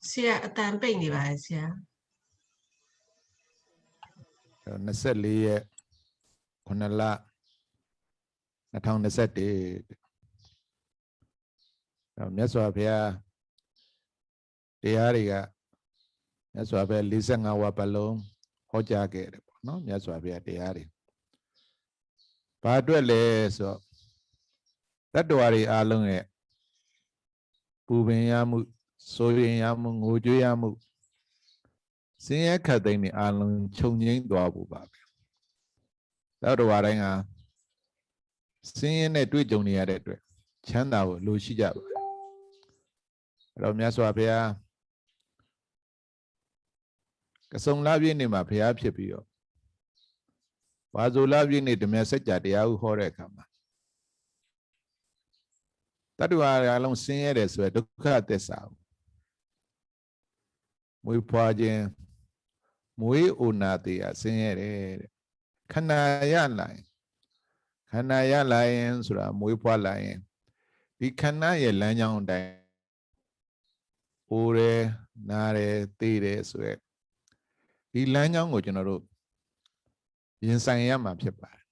ဆရာအတန်ပိတ်နေပါရဲ့ဆရာ24ရက်9လ2021မြတ်စွာဘုရားတရားတွေကမြတ်စွာဘုရား45ဝါပတ်လုံးဟောကြားခဲ့တယ်ပေါ့နော်မြတ်စွာဘုရားတရားတွေဘာအတွက်လဲဆိုတော့တတ္တဝါတွေအားလုံးရဲ့ပူပင်ရမှုဆိုရင်ရမှုငိုကြွေးရမှုဆင်းရဲခတ်သိမ်းတွေအားလုံးခြုံငိမ့်သွားဖို့ပါပဲတတ္တဝါတိုင်းဟာဆင်းရဲနဲ့တွေ့ကြုံနေရတဲ့အတွက်ချမ်းသာကိုလိုရှိကြပါတယ်အဲ့တော့မြတ်စွာဘုရားကစုံလပြည့်နေ့မှာဘုရားဖြစ်ပြီးတော့ဝါဆိုလပြည့်နေ့ဓမ္မစကြာတရားဟုဟောတဲ့အခါမှာတတ္တဝါအလုံးဆင်းရဲတယ်ဆိုရယ်ဒုက္ခသစ္စာကိုမွေးဖွားခြင်းမွေးအိုနာတရားဆင်းရဲတယ်တဲ့ခန္ဓာရလာရင်ဆိုတာမွေးဖွားလာရင်ဒီခန္ဓာရဲ့လမ်းကြောင်းအတိုင်းအိုတယ်နားတယ်သိတယ်ဆိုရယ်ဒီလမ်းကြောင်းကိုကျွန်တော်တို့ရင်ဆိုင်ရမှာဖြစ်ပါတယ်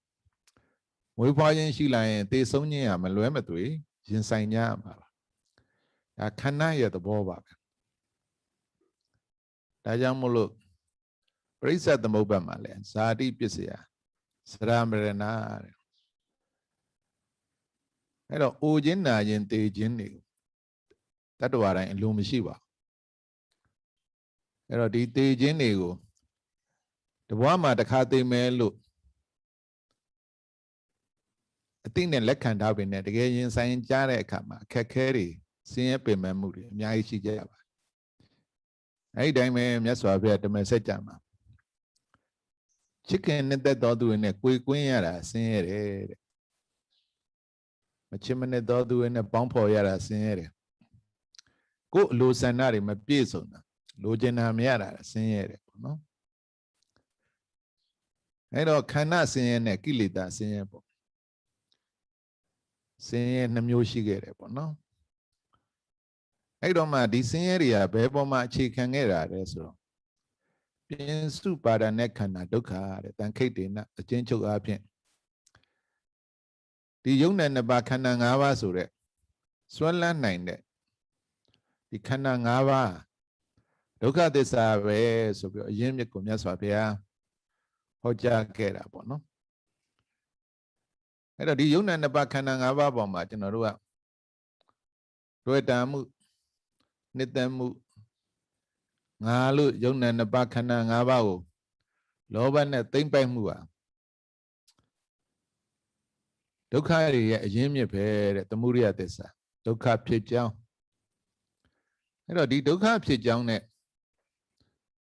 မွေးဖွားခြင်းရှိလာရင်သေဆုံးခြင်းဟာမလွဲမသွေရင်ဆိုင်ကြရမှာပါဒါခန္ဓာရဲ့သဘောပါပဲဒါကြောင့်မို့လို့ပရိစ္ဆေသမုပ္ပါဒ်မှာလဲဇာတိပစ္စယစရမရဏတဲ့အဲ့တော့အိုခြင်းနာခြင်းသေခြင်းတွေတတ္တဝါတိုင်းအလိုမရှိပါအဲ့တော့ဒီသေခြင်းတွေကိုတဘွားမှာတစ်ခါသေမယ်လို့အသိနဲ့လက်ခံထားပေမဲ့တကယ်ရင်ဆိုင်ကြားတဲ့အခါမှာအခက်ခဲတွေဆင်းရဲပင်ပန်းမှုတွေအများကြီးရှိကြရပါတယ်အဲ့ဒီတိုင်းပဲမြတ်စွာဘုရားဓမ္မစကြာမှာချစ်ခင်နဲ့သက်တော်သူတွေနဲ့ကိုယ်ကွင်းရတာဆင်းရဲတယ်တဲ့မချစ်မနဲ့တော်သူတွေနဲ့ပေါင်းဖော်ရတာဆင်းရဲတယ်ကိုယ်အလိုဆန္ဒတွေမပြည့်စုံတာလိုချင်တာမရတာဆင်းရဲတယ်ပေါ့နော်အဲ့တော့ခန္ဓာဆင်းရဲနဲ့ကိလေသာဆင်းရဲပေါ့ဆင်းရဲနှမျိုးရှိခဲ့တယ်ပေါ့နော်အဲ့တော့မှဒီဆင်းရဲတွေကဘယ်ပေါ်မှာအခြေခံခဲ့တာလဲဆိုတော့ပြင်စုပါဒနဲ့ခန္ဓာဒုက္ခတဲ့တန်ခိတ်တေနအချင်းချုပ်အားဖြင့်ဒီယုံနဲ့နှစ်ပါးခန္ဓာ၅ပါးဆိုတဲ့စွဲလန်းနိုင်တဲ့ဒီခန္ဓာ၅ပါးဒုက္ခသစ္စာပဲဆိုပြီးအရင်းမြစ်ကိုမြတ်စွာဘုရားဟောကြားခဲ့တာပေါ့နော်အဲ့တော့ဒီယုံနဲ့နှစ်ပါးခန္ဓာ၅ပါးပေါ်မှာကျွန်တော်တို့ကတွေ့တာမှုနှစ်သက်မှုငါလို့ယုံနဲ့နှစ်ပါးခန္ဓာ၅ပါးကိုလောဘနဲ့သိမ့်ပိုက်မှုဟာဒုက္ခတွေရဲ့အရင်းမြစ်ပဲတဲ့သမုဒိယသစ္စာဒုက္ခဖြစ်ကြောင်းအဲ့တော့ဒီဒုက္ခဖြစ်ကြောင်းနဲ့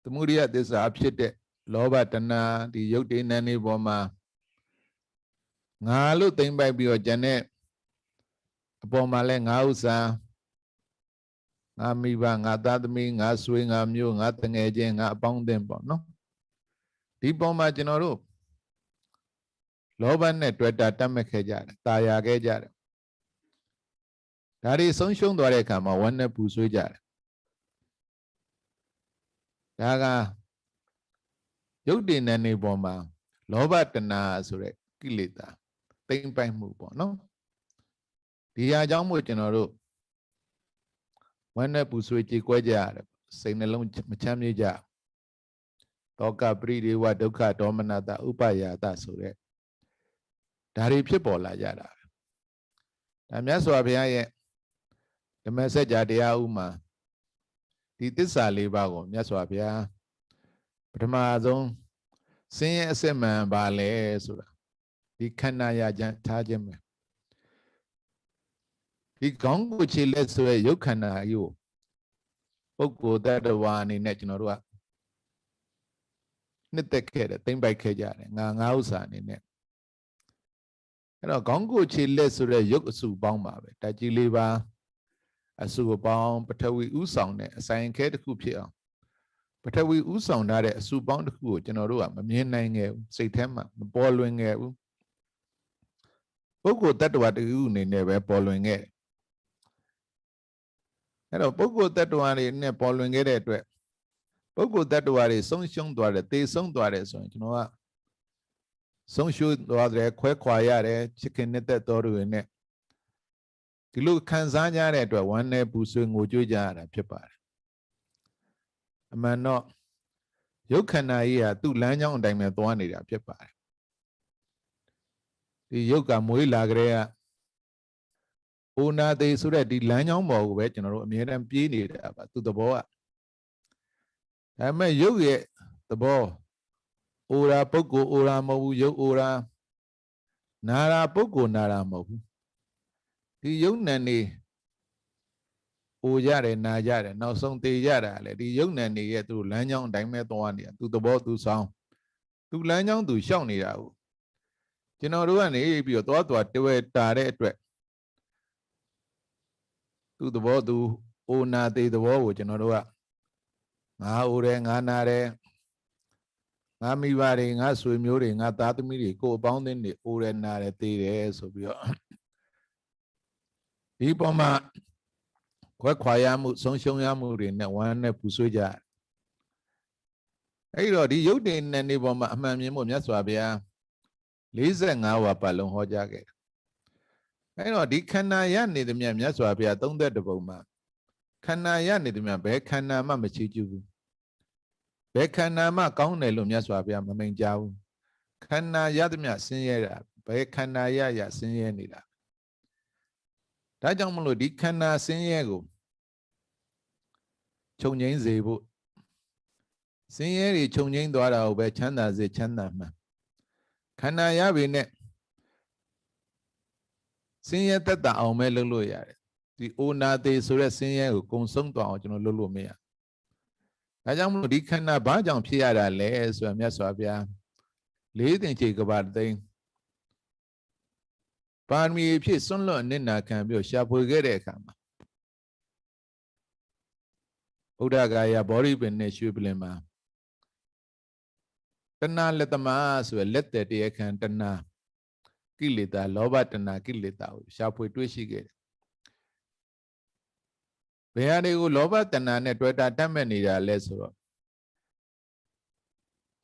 သမုဒိယသစ္စာဖြစ်တဲ့လောဘတဏှာဒီယုတ်တိနံနေပေါ်မှာငါလို့သိမ့်ပိုက်ပြီးတော့ကျန်တဲ့အပေါ်မှာလဲငါဥစ္စာငါမိဘငါသားသမီးငါဆွေငါမျိုးငါတငယ်ချင်းငါအပေါင်းအသင်းပေါ့နော်ဒီပေါ်မှာကျွန်တော်တို့လောဘနဲ့တွေ့တာတတ်မဲ့ခဲ့ကြတယ်တာယာခဲ့ကြတယ်ဒါတွေဆုံးရှုံးသွားတဲ့အခါမှာဝမ်းနဲ့ပူဆွေးကြတယ်ဒါကယုတ်တိနံနေပေါ်မှာလောဘတဏှာဆိုတဲ့ကိလေသာသိမ့်ပိုက်မှုပေါ့နော်ဒီအကြောင်းမို့ကျွန်တော်တို့ဝမ်းနဲ့ပူဆွေးကြေကွဲကြရတယ်စိတ်နှလုံးမချမ်းမြေ့ကြတောကပရိဒေဝဒုက္ခဒေါမနတဥပယာတဆိုတဲ့ဒါတွေဖြစ်ပေါ်လာကြတာပဲဒါမြတ်စွာဘုရားရဲ့ဓမ္မစကြာတရားဥမှာဒီသစ္စာ၄ပါးကိုမြတ်စွာဘုရားပထမဆုံးဆင်းရဲအစစ်မှန်ပါလဲဆိုတာဒီခန္ဓာရထားခြင်းပဲဒီခေါင်းကိုခြေလက်ဆိုရရုပ်ခန္ဓာအယုပုဂ္ဂိုလ်တ attva အနေနဲ့ကျွန်တော်တို့ကနှစ်သက်ခဲ့တယ်သိမ့်ပိုက်ခဲ့ကြတယ်ငါဥစ္စာအနေနဲ့အဲ့တော့ခေါင်းကိုခြေလက်ဆိုရရုပ်အစုပေါင်းပါပဲဓာတ်ကြီး၄ပါးအစုပေါင်းပထဝီဥဆောင်တဲ့အဆိုင်ခဲတစ်ခုဖြစ်အောင်ပထဝီဥဆောင်ထားတဲ့အစုပေါင်းတစ်ခုကိုကျွန်တော်တို့ကမမြင်နိုင်ခဲ့ဘူးစိတ်ထဲမှာမပေါ်လွင်ခဲ့ဘူးပုဂ္ဂိုလ်တ attva တူအနေနဲ့ပဲပေါ်လွင်ခဲ့ အဲ့တော့ပုဂ္ဂိုလ်တ attva တွေနဲ့ပေါ်လွင်ခဲ့တဲ့အတွက်ပုဂ္ဂိုလ်တ attva တွေဆုံးရှုံးသွားတယ်သေဆုံးသွားတယ်ဆိုရင်ကျွန်တော်ကဆုံးရှုံးသွားတယ်ခွဲခွာရတယ်ချစ်ခင်နေတဲ့တော်တွေနဲ့ဒီလိုခံစားကြတဲ့အတွက်ဝမ်းနဲ့ပူဆွေးငိုကြွေးကြရတာဖြစ်ပါတယ်အမှန်တော့ရုပ်ခန္ဓာကြီးကသူ့လမ်းကြောင်းအတိုင်းပဲသွားနေတာဖြစ်ပါတယ်ဒီရုပ်ကမွေးလာကြတဲ့အိုနာသေးဆိုတဲ့ဒီလမ်းကြောင်းပေါ်ကိုပဲကျွန်တော်တို့အမြဲတမ်းပြေးနေတာပါသူ့သဘောကဒါပေမဲ့ရုပ်ရဲ့သဘောအိုရာပုဂ္ဂိုလ်အိုရာမဟုတ်ဘူးရုပ်အိုရာနာရာပုဂ္ဂိုလ်နာရာမဟုတ်ဘူးဒီယုံ nant နေအိုရတယ်နာရတယ်နောက်ဆုံးသေရတာလေဒီယုံ nant နေရဲ့သူလမ်းကြောင်းအတိုင်းပဲသွားနေတာသူသဘောသူဆောင်သူလမ်းကြောင်းသူရှောက်နေတာကိုကျွန်တော်တို့ကနေပြီးတော့သွားတွေ့တာတဲ့အတွက်သူသဘောသူအိုနာသေးသဘောကိုကျွန်တော်တို့ကငါအိုတယ်ငါနာတယ်ငါမိဘတွေငါဆွေမျိုးတွေငါသားသမီးတွေကိုယ်အပေါင်းအသင်းတွေအိုတယ်နာတယ်သေတယ်ဆိုပြီးတော့ဒီပေါ်မှာခွဲခွာရမှုဆုံးရှုံးရမှုတွေနဲ့ဝမ်းနဲ့ပူဆွေးကြအဲ့တော့ဒီရုပ်တည်နဲ့နေပေါ်မှာအမှန်မြင်ဖို့မြတ်စွာဘုရား45ဝါပတ်လုံးဟောကြားခဲ့တယ်အဲ့တော့ဒီခန္ဓာရနေသည်မြတ်မြတ်စွာဘုရား31ပုံမှာခန္ဓာရနေသည်မြတ်ဘယ်ခန္ဓာမှမချီးကျူးဘူးဘယ်ခန္ဓာမှကောင်းတယ်လို့မြတ်စွာဘုရားမမိန့်ကြားဘူးခန္ဓာရသည်မြတ်ဆင်းရဲတာဘယ်ခန္ဓာရဆင်းရဲနေတာဒါကြောင့်မလို့ဒီခန္ဓာဆင်းရဲကိုခြုံငိမ့်စေဖို့ဆင်းရဲတွေခြုံငိမ့်သွားတာကိုပဲချမ်းသာစေချမ်းသာမှန်ခန္ဓာရပြီနဲ့ဆင်းရဲသက်သာအောင်ပဲလုပ်လို့ရတယ်ဒီအိုနာသေးဆိုတဲ့ဆင်းရဲကိုကုံဆုံးသွားအောင်ကျွန်တော်လုပ်လို့မရဒါကြောင့်မလို့ဒီခန္ဓာဘာကြောင့်ဖြစ်ရတာလဲဆိုတော့မြတ်စွာဘုရားလေးသင်္ချေကဘာသိန်းပါရမီဖြစ်စွန့်လွတ်အနစ်နာခံပြီးရှာဖွေခဲ့တဲ့အခါမှာဗုဒ္ဓဂါယဘောဓိပင်နဲ့ရွှေပလင်မှာတဏှာလက်သမားဆိုရလက်တဲ့တရားခံတဏှာကိလေသာလောဘတဏှာကိလေသာကိုရှာဖွေတွေ့ရှိခဲ့တယ်ဘယ်ဟာတွေကိုလောဘတဏှာနဲ့တွေ့တာတတ်မဲ့နေတာလဲဆိုတော့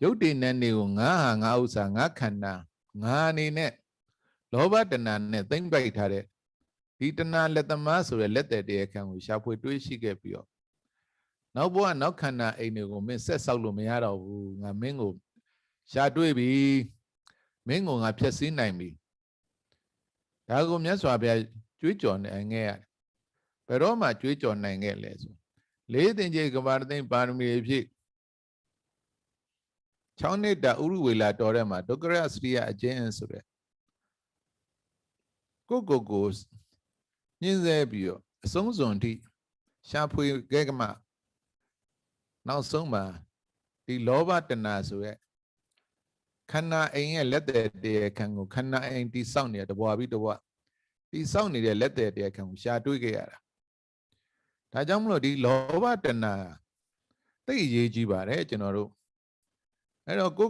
ရုပ်တည်နဲ့နေကိုငါဟာငါဥစ္စာငါခန္ဓာငါအနေနဲ့လောဘတဏှာနဲ့သိမ့်ပိုက်ထားတဲ့ဒီတဏှာလက်သမားဆိုရလက်တဲ့တရားခံကိုရှာဖွေတွေ့ရှိခဲ့ပြီးတော့နောက်ဘဝနောက်ခန္ဓာအိမ်တွေကိုမင်းဆက်ဆောက်လို့မရတော့ဘူးငါမင်းကိုရှာတွေ့ပြီမင်းကိုငါဖျက်ဆီးနိုင်ပြီဒါကိုမြတ်စွာဘုရားကြွေးကြော်နိုင်ခဲ့ရတယ်ဘယ်တော့မှကြွေးကြော်နိုင်ခဲ့လဲဆိုလေးသင်္ချေကဘာသိန်းပါရမီဖြစ်6နှစ်တာဥရုဝေလာတော်ထဲမှာဒုက္ခရစရိယအကျဉ်းဆိုတဲ့ကိုညှင်းဆဲပြီးတော့အဆုံးစွန်ထိရှာဖွေခဲ့ကမှနောက်ဆုံးမှာဒီလောဘတဏှာဆိုရဲ့ခန္ဓာအိမ်ရဲ့လက်တဲ့တရားခံကိုခန္ဓာအိမ်တိဆောက်နေတဲ့တဘွားပြီးတဘွားတိဆောက်နေတဲ့လက်တဲ့တရားခံကိုရှာတွေ့ခဲ့ရတာဒါကြောင့်မလို့ဒီလောဘတဏှာသိအရေးကြီးပါတယ်ကျွန်တော်တို့အဲ့တော့ကို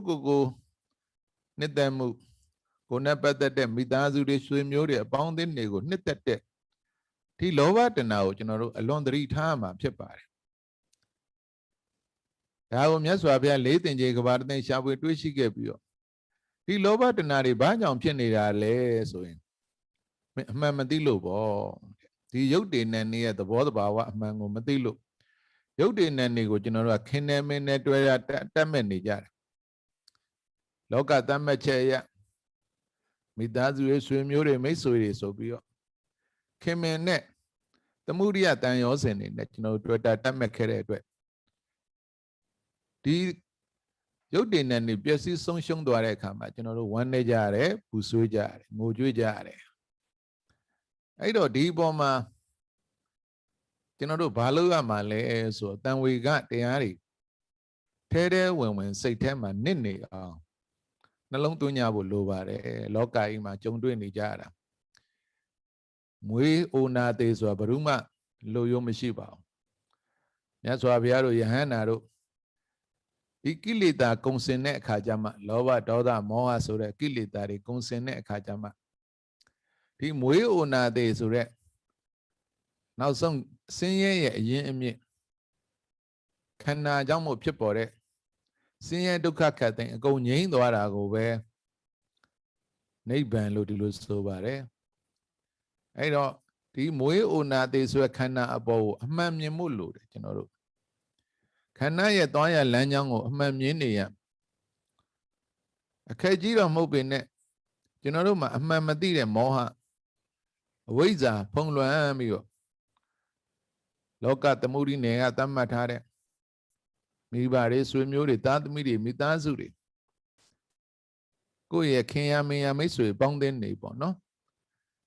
နှစ်သက်မှုကိုနဲ့ပတ်သက်တဲ့မိသားစုတွေဆွေမျိုးတွေအပေါင်းအသင်းတွေကိုနှစ်သက်တဲ့ဒီလောဘတဏှာကိုကျွန်တော်တို့အလွန်သတိထားမှာဖြစ်ပါတယ်ဒါကိုမြတ်စွာဘုရားလေးသင်္ချေကဘာသိန်းရှာဖွေတွေ့ရှိခဲ့ပြီးတော့ဒီလောဘတဏှာတွေဘာကြောင့်ဖြစ်နေတာလဲဆိုရင်အမှန်မသိလို့ပေါ့ဒီရုပ်တည်နဲ့နေရဲ့သဘောတဘာဝအမှန်ကိုမသိလို့ရုပ်တည်နဲ့နေကိုကျွန်တော်တို့ကခင်နေမင်းနဲ့တွဲရတက်မဲ့နေကြတယ်လောကတတ်မဲ့ချက်ရမိသားစုရဲ့ဆွေမျိုးတွေမိတ်ဆွေတွေဆိုပြီးတော့ခင်မင်နဲ့သမုဒိယတန်ရောစင်တွေနဲ့ကျွန်တော်တို့တွေ့တာတက်မဲ့ခဲ့တဲ့အတွက်ဒီရုပ်တည်နဲ့နေပျက်စီးဆုံးရှုံးသွားတဲ့အခါမှာကျွန်တော်တို့ဝမ်းနေကြရတယ်ပူဆွေးကြရတယ်ငိုကြွေးကြရတယ်အဲ့တော့ဒီပေါ်မှာကျွန်တော်တို့ဘာလို့ရမှာလဲဆိုတော့တန်ဝေကတရားတွေထဲထဲဝင်စိတ်ထဲမှာနစ်နေအောင်နှလုံးသွင်းကြဖို့လိုပါတယ်လောကကြီးမှာကြုံတွေ့နေကြရတာမွေးအိုနာသေးဆိုတာဘယ်သူမှလိုရိုးမရှိပါဘူးမြတ်စွာဘုရားတို့ယဟန္တာတို့ဒီကိလေသာကုံစင်တဲ့အခါကျမှလောဘဒေါသမောဟဆိုတဲ့ကိလေသာတွေကုံစင်တဲ့အခါကျမှဒီမွေးအိုနာသေးဆိုတဲ့ နောက်ဆုံးဆင်းရဲရဲ့အရင်အမြင့်ခန္ဓာကြောင့်မို့ဖြစ်ပေါ်တဲ့ဆင်းရဲဒုက္ခခတ်သိမ်းအကုန်ငြိမ်းသွားတာကိုပဲနိဗ္ဗာန်လို့ဒီလိုဆိုပါတယ်အဲ့တော့ဒီမွေးအိုနာသေးဆိုတဲ့ခန္ဓာအပေါ်ကိုအမှန်မြင်မှုလို့တယ်ကျွန်တော်တို့ခန္ဓာရဲ့သွားရလမ်းကြောင်းကိုအမှန်မြင်နေရအခက်ကြီးတော့မဟုတ်ပေနဲ့ကျွန်တော်တို့မှာအမှန်မသိတဲ့မောဟအဝိဇ္ဇာဖုံးလွှမ်းပြီးတော့လောကသမုဒိနယ်ကသတ်မှတ်ထားတဲ့မိဘတွေဆွေမျိုးတွေသားသမီးတွေမိသားစုတွေကိုယ့်ရဲ့ခင်ရမင်ရမိတ်ဆွေပေါင်းသင်းနေပေါ့နော်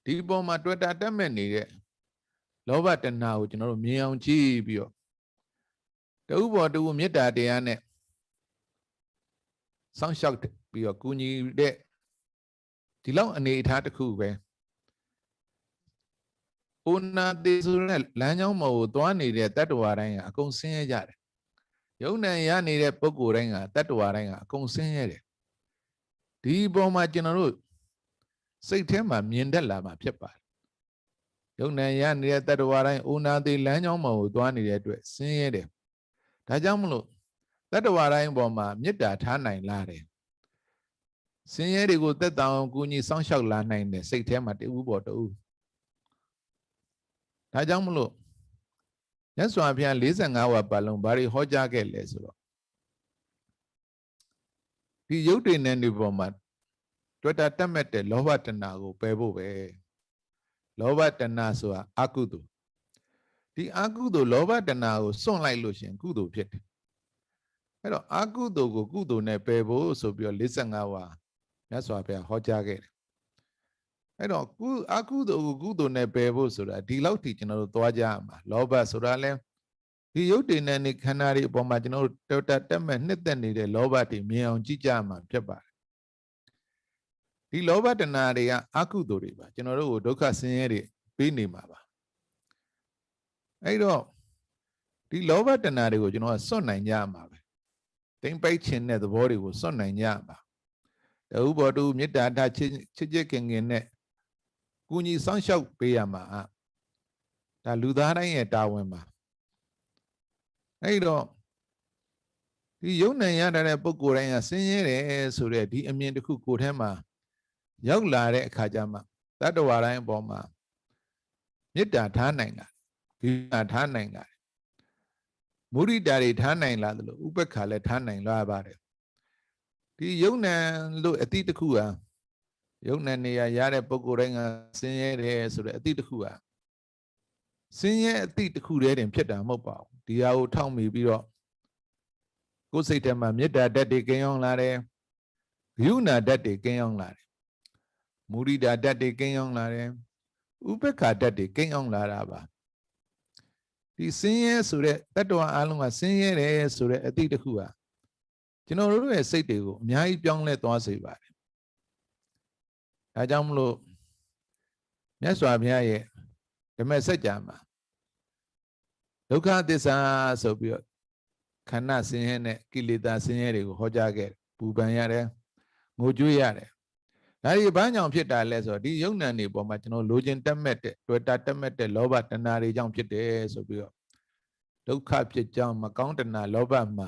ဒီပေါ်မှာတွေ့တာတက်မဲ့နေတဲ့လောဘတဏှာကိုကျွန်တော်တို့မြင်အောင်ကြည့်ပြီးတော့တဥပေါ်တူမေတ္တာတရားနဲ့စောင့်ရှောက်ပြီးတော့ကူညီတဲ့ဒီလောက်အနေအထားတစ်ခုပဲအိုနာတေဆိုတဲ့လမ်းကြောင်းပေါ်ကိုသွားနေတဲ့တတ္တဝါတိုင်းကအကုန်ဆင်းရဲကြတယ်ယုံ nant ရနေတဲ့ပုဂ္ဂိုလ်တိုင်းကတတ္တဝါတိုင်းကအကုန်ဆင်းရဲတယ်ဒီပေါ်မှာကျွန်တော်တို့စိတ်ထဲမှာမြင်တတ်လာမှာဖြစ်ပါတယ်ယုံ nant ရနေတဲ့တတ္တဝါတိုင်းအိုနာတေလမ်းကြောင်းပေါ်ကိုသွားနေတဲ့အတွက်ဆင်းရဲတယ်ဒါကြောင့်မလို့တတ္တဝါတိုင်းပေါ်မှာမေတ္တာထားနိုင်လာတယ်ဆင်းရဲတွေကိုသက်တောင်ကူညီစောင့်ရှောက်လာနိုင်တယ်စိတ်ထဲမှာတူပေါ်တူဒါကြောင့်မလို့မြတ်စွာဘုရား45ဝါပတ်လုံးဘာတွေဟောကြားခဲ့လဲဆိုတော့ဒီယုတ်တိနဲ့ဒီပေါ်မှာတွေ့တာတက်မဲ့တဲ့လောဘတဏှာကိုပယ်ဖို့ပဲလောဘတဏှာဆိုတာအကုသိုလ်ဒီအကုသိုလ်လောဘတဏှာကိုစွန့်လိုက်လို့ရှင်ကုသိုလ်ဖြစ်တယ်အဲ့တော့အကုသိုလ်ကိုကုသိုလ်နဲ့ပယ်ဖို့ဆိုပြီးတော့45ဝါမြတ်စွာဘုရားဟောကြားခဲ့တယ်အဲ့တော့အကုသိုလ်ကိုကုသိုလ်နဲ့ပယ်ဖို့ဆိုတာဒီလောက်ထိကျွန်တော်တို့သွားကြရမှာလောဘဆိုတာလဲဒီယုတ်တိနဲ့နေခန္ဓာတွေအပေါ်မှာကျွန်တော်တို့တက်မဲ့နှစ်သက်နေတဲ့လောဘတွေမြင်အောင်ကြည့်ကြမှာဖြစ်ပါတယ်ဒီလောဘတဏှာတွေကအကုသိုလ်တွေပါကျွန်တော်တို့ကိုဒုက္ခဆင်းရဲတွေပေးနေမှာပါအဲ့တော့ဒီလောဘတဏှာတွေကိုကျွန်တော်ကစွန့်နိုင်ကြမှာပဲတိမ်ပိုက်ခြင်းတဲ့သဘောတွေကိုစွန့်နိုင်ကြမှာတဥဘောတူမေတ္တာထားချစ်ခင်နဲ့ကူညီစောင့်ရှောက်ပေးရမှာဒါလူသားတိုင်းရဲ့တာဝန်ပါအဲ့တော့ဒီယုံ nant ရတဲ့ပုဂ္ဂိုလ်တိုင်းကဆင်းရဲတယ်ဆိုတဲ့ဒီအမြင်တစ်ခုကိုယ်ထဲမှာရောက်လာတဲ့အခါကျမှတတ္တဝါတိုင်းအပေါ်မှာမေတ္တာထားနိုင်တာဂိတာထားနိုင်တာမုဒိတာတွေထားနိုင်လာသလိုဥပက္ခလည်းထားနိုင်လာပါတယ်ဒီယုံ nant လို့အတိတစ်ခုဟာယုံ nant နေရတဲ့ပုဂ္ဂိုလ်တိုင်းကဆင်းရဲတယ်ဆိုတဲ့အတိတစ်ခုဟာဆင်းရဲအတိတစ်ခုတည်းတင်ဖြစ်တာမဟုတ်ပါဘူးဒီဟာကိုထောက်မိပြီးတော့ကိုယ်စိတ်ထဲမှာမေတ္တာဓာတ်တွေကင်းအောင်လာတယ်ဂရုဏာဓာတ်တွေကင်းအောင်လာတယ်မုဒိတာဓာတ်တွေကင်းအောင်လာတယ်ဥပက္ခဓာတ်တွေကင်းအောင်လာတာပါဒီဆင်းရဲဆိုတဲ့တတ္တဝါအလုံးကဆင်းရဲတယ်ဆိုတဲ့အတိတစ်ခုဟာကျွန်တော်တို့ရဲ့စိတ်တွေကိုအများကြီးပြောင်းလဲသွားစေပါတယ်ဒါကြောင့်မလို့မြတ်စွာဘုရားရဲ့ဓမ္မစကြာမှာဒုက္ခသစ္စာဆိုပြီးတော့ခန္ဓာဆင်းရဲနဲ့ကိလေသာဆင်းရဲတွေကိုဟောကြားခဲ့ပူပန်ရတယ်ငိုကြွေးရတယ်ဒါဒီဘာကြောင့်ဖြစ်တာလဲဆိုတော့ဒီယုံ nant တွေပေါ်မှာကျွန်တော်လိုချင်တက်မဲ့တဲ့တွေ့တာတက်မဲ့တဲ့လောဘတဏှာတွေကြောင့်ဖြစ်တယ်ဆိုပြီးတော့ဒုက္ခဖြစ်ကြောင်းမကောင်းတဏှာလောဘမှာ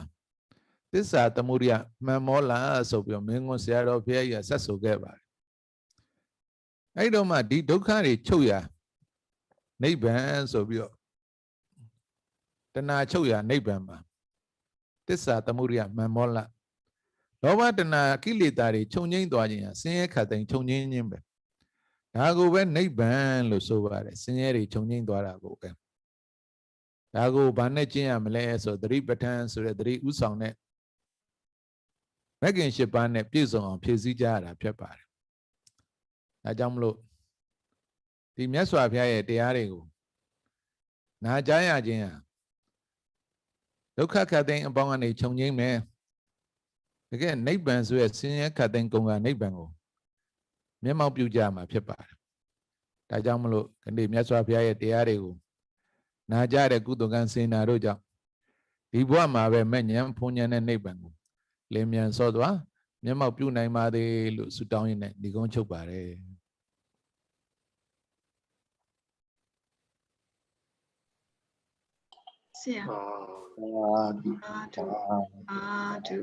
သစ္စာသမုဒယမှန်မောလာဆိုပြီးတော့မင်းကွန်းဆရာတော်ဘုရားကြီးဆက်ဆိုခဲ့ပါတယ်အဲ့တော့မှဒီဒုက္ခတွေချုပ်ရနိဗ္ဗာန်ဆိုပြီးတော့တဏှာချုပ်ရနိဗ္ဗာန်မှာသစ္စာသမုဒယမှန်မောလာလောဘတဏှာကိလေသာတွေခြုံငိမ့်သွားခြင်းဟာဆင်းရဲခတ်သိမ်းခြုံငိမ့်ခြင်းပဲဒါကိုပဲနိဗ္ဗာန်လို့ဆိုပါတယ်ဆင်းရဲတွေခြုံငိမ့်သွားတာကိုပဲဒါကိုဘာနဲ့ကျင့်ရမလဲဆိုသတိပဋ္ဌာန်ဆိုတဲ့သတိဥဆောင်တဲ့မဂ်ကင်၈ပါးနဲ့ပြည့်စုံအောင်ဖြည့်ဆည်းကြရတာဖြစ်ပါတယ်ဒါကြောင့်မလို့ဒီမြတ်စွာဘုရားရဲ့တရားတွေကိုနာကြားရခြင်းဟာဒုက္ခခတ်သိမ်းအပေါင်းကနေခြုံငိမ့်မယ်တကယ်နိဗ္ဗာန်ဆိုရဲ့ဆင်းရဲခတ်သိမ်းကုန်ကနိဗ္ဗာန်ကိုမျက်မှောက်ပြုကြမှာဖြစ်ပါတယ်ဒါကြောင့်မလို့ဒီနေ့မြတ်စွာဘုရားရဲ့တရားတွေကိုနာကြားတဲ့ကုသိုလ်ကံစေနာတို့ကြောင့်ဒီဘဝမှာပဲမဲ့ဉဏ်ဖုန်ဉဏ်နဲ့နိဗ္ဗာန်ကိုလင်းမြန်စောသွားမျက်မှောက်ပြုနိုင်ပါသေးလို့ဆုတောင်းရင်းနဲ့ဒီကုန်းချုပ်ပါတယ် ဆရာ အာ အာတုအာတု